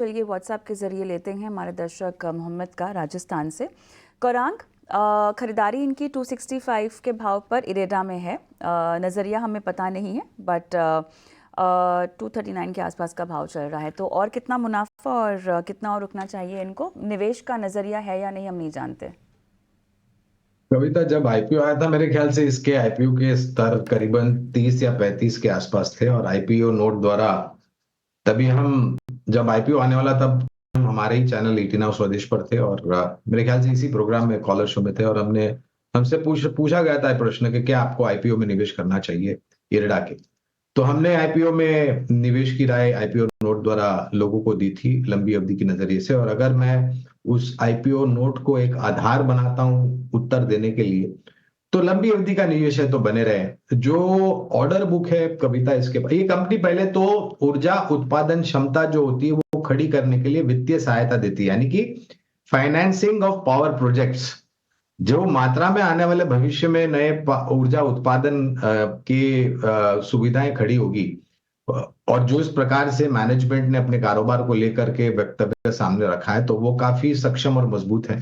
चलिए व्हाट्सएप के ज़रिए लेते हैं हमारे दर्शक मोहम्मद का राजस्थान से। गौरांग, खरीदारी इनकी 265 के भाव पर इरेडा में है। नज़रिया हमें पता नहीं है, बट 239 के आसपास का भाव चल रहा है। तो और कितना मुनाफा और कितना और रुकना चाहिए इनको? निवेश का नज़रिया है या नहीं हम नहीं जानते। कविता, जब आईपीओ आया था मेरे ख्याल से इसके आईपीओ के स्तर करीबन 30 या 35 के आसपास थे, और आईपीओ नोट द्वारा तभी हम जब आईपीओ आने वाला तब हम हमारे ही चैनल 18 हाउस स्वदेश पर थे, और मेरे ख्याल से इसी प्रोग्राम में कॉलर शो में थे, और हमसे पूछा गया था प्रश्न कि क्या आपको आईपीओ में निवेश करना चाहिए इरडा के। तो हमने आईपीओ में निवेश की राय आईपीओ नोट द्वारा लोगों को दी थी लंबी अवधि के नजरिए से। और अगर मैं उस आईपीओ नोट को एक आधार बनाता हूं उत्तर देने के लिए, तो लंबी अवधि का निवेश है तो बने रहे। जो ऑर्डर बुक है कविता, ये कंपनी पहले तो ऊर्जा उत्पादन क्षमता जो होती है वो खड़ी करने के लिए वित्तीय सहायता देती है, यानी कि फाइनेंसिंग ऑफ पावर प्रोजेक्ट्स। जो मात्रा में आने वाले भविष्य में नए ऊर्जा उत्पादन की सुविधाएं खड़ी होगी, और जो इस प्रकार से मैनेजमेंट ने अपने कारोबार को लेकर के वक्तव्य सामने रखा है, तो वो काफी सक्षम और मजबूत है।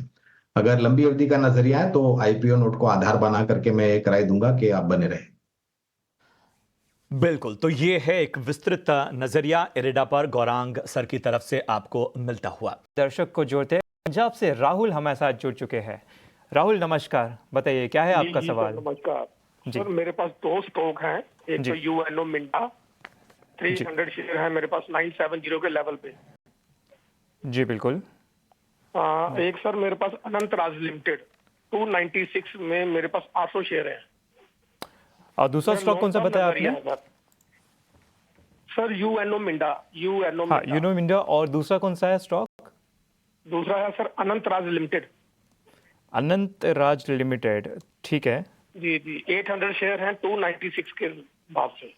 अगर लंबी अवधि का नजरिया है तो आईपीओ नोट को आधार बना करके मैं एक राय दूंगा कि आप बने रहे। बिल्कुल, तो ये है एक विस्तृत नजरिया इरेडा पर गौरांग सर की तरफ से आपको मिलता हुआ। दर्शक को जोड़ते हैं, पंजाब से राहुल हमारे साथ जुड़ चुके हैं। राहुल नमस्कार, बताइए क्या है आपका सवाल। नमस्कार सर, मेरे पास दो स्टॉक हैं। एक तो यूएनओ मिंडा 300 शेयर है मेरे पास 970 के लेवल पे। जी बिल्कुल। एक सर मेरे पास अनंत राज लिमिटेड 296 में मेरे पास 800 शेयर हैं। और दूसरा स्टॉक कौन सा बताया आपने? Sir UNO Minda. हाँ, यूएनओ मिंडा। और दूसरा कौन सा है स्टॉक? दूसरा है सर अनंत राज लिमिटेड। अनंत राज लिमिटेड, ठीक है जी जी, 800 शेयर हैं 296 के भाव से।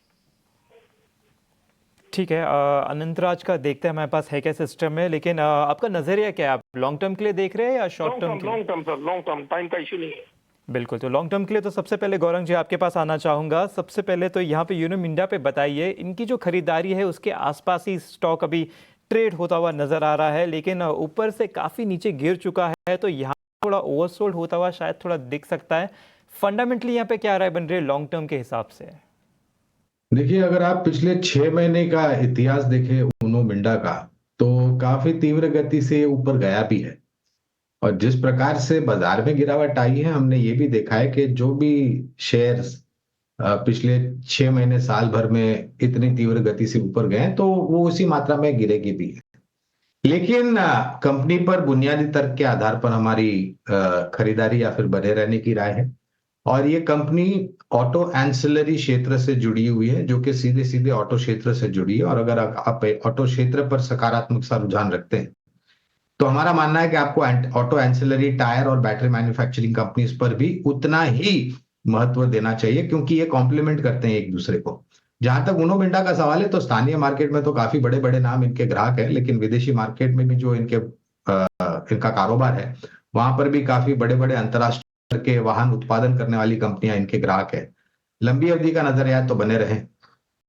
ठीक है। अनंत राज का देखते हैं हमारे पास है क्या सिस्टम में, लेकिन आपका नजरिया क्या है? आप लॉन्ग टर्म के लिए देख रहे हैं या short term? Long term sir, long term, time का इशू नहीं है। बिल्कुल, तो लॉन्ग टर्म के लिए तो सबसे पहले गौरंग जी आपके पास आना चाहूँगा। सबसे पहले तो यहाँ पे यूएनओ मिंडा पे बताइए, इनकी जो खरीदारी है उसके आसपास ही स्टॉक अभी ट्रेड होता हुआ नजर आ रहा है, लेकिन ऊपर से काफ़ी नीचे गिर चुका है, तो यहाँ थोड़ा ओवरसोल्ड होता हुआ शायद थोड़ा दिख सकता है। फंडामेंटली यहाँ पे क्या राय बन रही है लॉन्ग टर्म के हिसाब से? देखिए, अगर आप पिछले 6 महीने का इतिहास देखें यूएनओ मिंडा का, तो काफी तीव्र गति से ऊपर गया भी है। और जिस प्रकार से बाजार में गिरावट आई है, हमने ये भी देखा है कि जो भी शेयर्स पिछले 6 महीने साल भर में इतनी तीव्र गति से ऊपर गए हैं, तो वो उसी मात्रा में गिरेगी भी है। लेकिन कंपनी पर बुनियादी तर्क के आधार पर हमारी खरीदारी या फिर बने रहने की राय है। और ये कंपनी ऑटो एंसिलरी क्षेत्र से जुड़ी हुई है, जो कि सीधे सीधे ऑटो क्षेत्र से जुड़ी है। और अगर आप ऑटो क्षेत्र पर सकारात्मक सा रुझान रखते हैं, तो हमारा मानना है कि आपको ऑटो एंसिलरी टायर और बैटरी मैन्युफैक्चरिंग कंपनीज पर भी उतना ही महत्व देना चाहिए, क्योंकि ये कॉम्प्लीमेंट करते हैं एक दूसरे को। जहां तक यूएनओ मिंडा का सवाल है, तो स्थानीय मार्केट में तो काफी बड़े बड़े नाम इनके ग्राहक है, लेकिन विदेशी मार्केट में भी जो इनका कारोबार है, वहां पर भी काफी बड़े बड़े अंतरराष्ट्रीय के वाहन उत्पादन करने वाली कंपनियां इनके ग्राहक है। लंबी अवधि का नजरिया तो बने रहे।